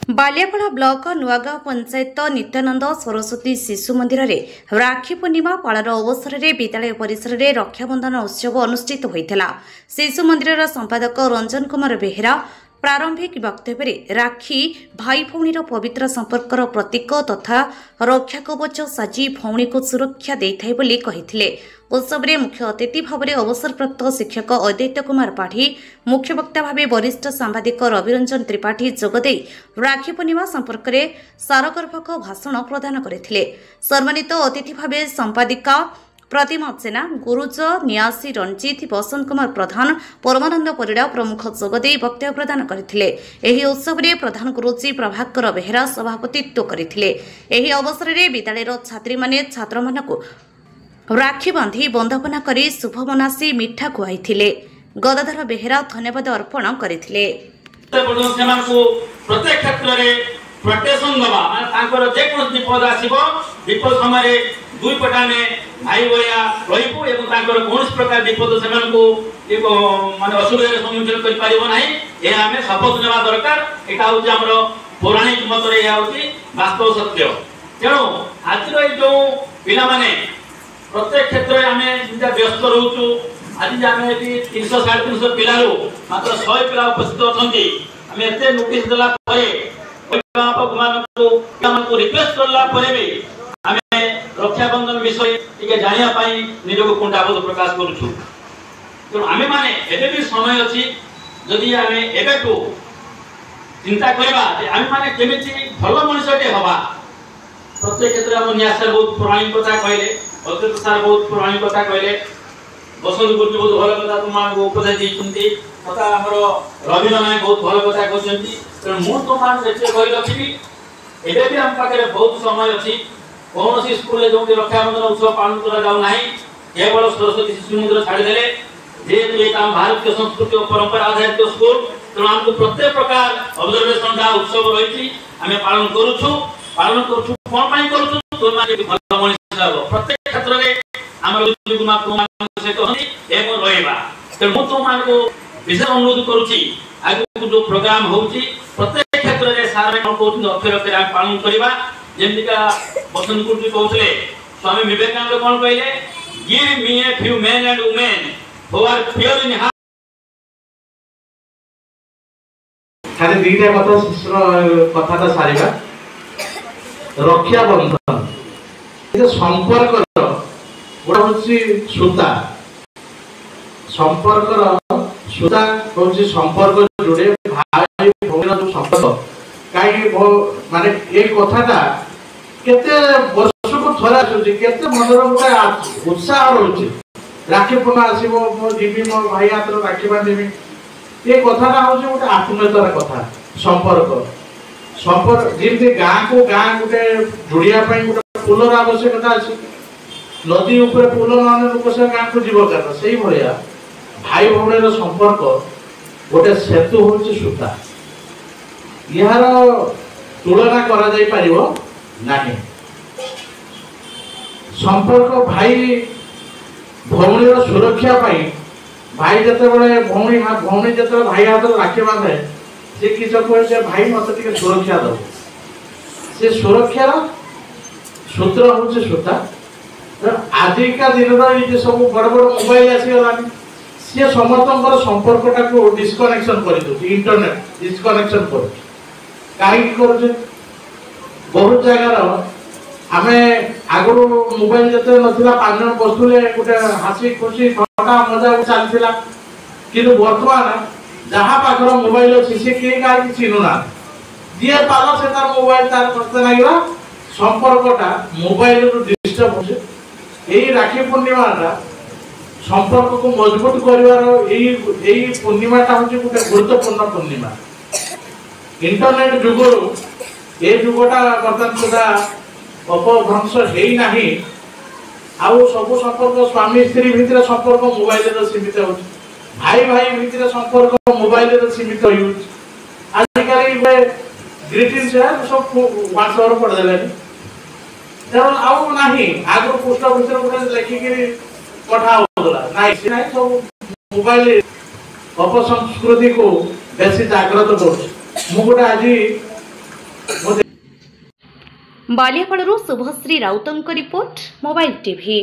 बालियापड़ा block Nuagaon panchayat Nityanand Saraswati Shishu मंदिर में राखी पूर्णिमा पालन अवसर में विद्यालय परिसर में रक्षाबंधन उत्सव अनुष्ठित होता। शिशु मंदिर संपादक रंजन कुमार बेहेरा प्रारंभिक वक्तव्य राखी भाई भौणीर पवित्र संपर्कर प्रतीक तथा रक्षा कवच साजी भौणी को सुरक्षा देइथाय बोली कहिथिले। उत्सव में मुख्य अतिथि भाव में अवसरप्राप्त शिक्षक अद्वैत कुमार पाठी, मुख्य वक्ता भाव वरिष्ठ सांबादिक रविरंजन त्रिपाठी जोगदे राखी पूर्णिमा संपर्क में सारगर्भक भाषण प्रदान करथिले। सम्मानित अतिथि भाव संपादिका प्रतिमा सेना, गुरुज न्यासी रंजीत, बसंत कुमार प्रधान, परमानंद परिड़ा प्रमुख जोगदे वक्तव्य प्रदान करथिले। एही उत्सव में प्रधान गुरुजी प्रभाकर बेहेरा सभापतित्व करथिले। एही अवसर में विद्यालय छात्री माने छात्र मानकु राखी बांधी बंदपना करी शुभ मनासी मिठा खुआइथिले। गदाधर बेहेरा धन्यवाद अर्पण करथिले। प्रत्येक क्षेत्र में प्रोटेक्शन दबा तांकर जे कोन विपद आसीबो विपद समय दुई पटा में भाई भैया रहिबो एवं तांकर कोनस प्रकार विपद सेमान को एक माने असुविधा रे सम्मुखीन करि पारिबो नाही। ए हमें शपथ नेबा दरकार। एटा होची हमरो पौराणिक मत रे या होची वास्तव सत्य। तेणु आज रो जो पिला माने प्रत्येक क्षेत्र में हमें जिंदा व्यस्त रहउछु। आज आमे एटी 300 350 पिला रो मात्र 100 पिला उपस्थित अछंती। हमें एते नोटिस देला परे को रिक्वेस्ट करला परे भी हमें रक्षाबंधन विषय टिके जानिया पाई निजको कुंठाबोध प्रकाश करूछु। तो आमे माने एबे भी समय अछि जदि आमे एबे को चिंता करबा जे आमे माने केमिति भलो मनुष्यटे हवा। प्रत्येक क्षेत्र हम न्यासर बहुत पुराणी कथा कहले, अद्वैत सर बहुत पुराणी कथा कहले, बसंत गुरुजी बहुत भलो कथा तुमको उपदेश दैछन्ती, तथा हमरो रविनारायण बहुत भलो कथा कहछन्ती। तो मु तो मान जेते कहि रखिबी एबे भी हम पाखे बहुत समय अछि। कौन सी स्कूल में जो रक्षाबंधन उत्सव पालन करा जाऊ नाही, केवल सरस्वती शिशु मंदिर छाड़ी देले जे ये काम भारत के संस्कृति और परंपरा आधारित स्कूल। तो हमको प्रत्येक प्रकार ऑब्जर्वेशन का उत्सव रही हमें पालन करूछु कोन पाई करूछु तो माने भलो मनुष्य हो। प्रत्येक क्षेत्र रे हमर गुरुमा को से तो एवं रहबा। तो मु तो मान को विशेष अनुरोध करूची आगु जो प्रोग्राम होउची प्रत्येक क्षेत्र रे सारे कोन कोन अक्षर अक्षर पालन करबा। जेमिका बसंत गुरुजी कहउतले स्वामी विवेकानंद कोन कहले, give me a few men and women who are pure in heart. खाली दीटा कथा शिष्य कथाटा सारिबा। रक्षा बंधन ये संपर्क गोटा होची सूता, संपर्क सूता होची संपर्क जोड़े भाई भौणीर जो संपर्क कहीं माने ये कथाटा केते वर्ष को थरा आसुची, केते मनर गोटे उत्साह रहउची। राखी पूर्णिमा आसीबो मो जीवी मो भाई हाथ राखी बांधीबी, ये कथाटा होची गोटे आत्मीयतार कथा। संपर्क जिमती गाँ को गाँ गोटे जोड़िया गोटे पुलर आवश्यकता अच्छी। नदी ऊपर पुल मान लोक से गाँ को जीव कथा से भाया भाई भौणीर संपर्क गोटे सेतु होची सूता। यार तुलना करा जाई परिबो नाही। संपर्क भाई भौणीर सुरक्षा पाई भाई जते बळे भौणी जते भाई हाथ राखी बांधे से कि कहे भाई मत टे सुरक्षा दो। से सुरक्षार सूत्र हूँ सूता। आजिका दिन सब बड़ बड़ मोबाइल आसीगला सी समस्त संपर्कटा को डिस्कनेक्शन कर इंटरनेट डिस्कनेक्शन कर कहीं कर बहुत जगार आम आगु मोबाइल जो ना 5 जन बसुले गोटे हासी खुशी ठंडा मजा चलता कि बर्तमान जहाँ पाखर मोबाइल अच्छी सी किए क्या चिन्हुना जी पाल से तार मोबाइल तार करते लगे संपर्कटा मोबाइल डिस्टर्ब हो। राखी पूर्णिमाटा संपर्क को मजबूत कर पूर्णिमाटा हूँ गोटे गुरुत्वपूर्ण पूर्णिमा। इंटरनेट जुगरू ये जुगटा बर्तमान सुधा अपभ्रंश हो सब संपर्क स्वामी स्त्री भितर संपर्क मोबाइल सीमित हो। भाई भाई भितर संपर्क मोबाइल सीमित हो। आजिकल ग्रीटिंग सब व्हाट्सएप पढ़देले तेणु आउ ना आगु पोस्ट ऑफिस गोटे लिखिकी पठा होगा ना सब मोबाइल अपसंस्कृति को बेसी जागृत कर। आज ବାଲିଆପାଳରୁ ଶୁଭଶ୍ରୀ ରାଉତଙ୍କ ରିପୋର୍ଟ ମୋବାଇଲ ଟିଭି।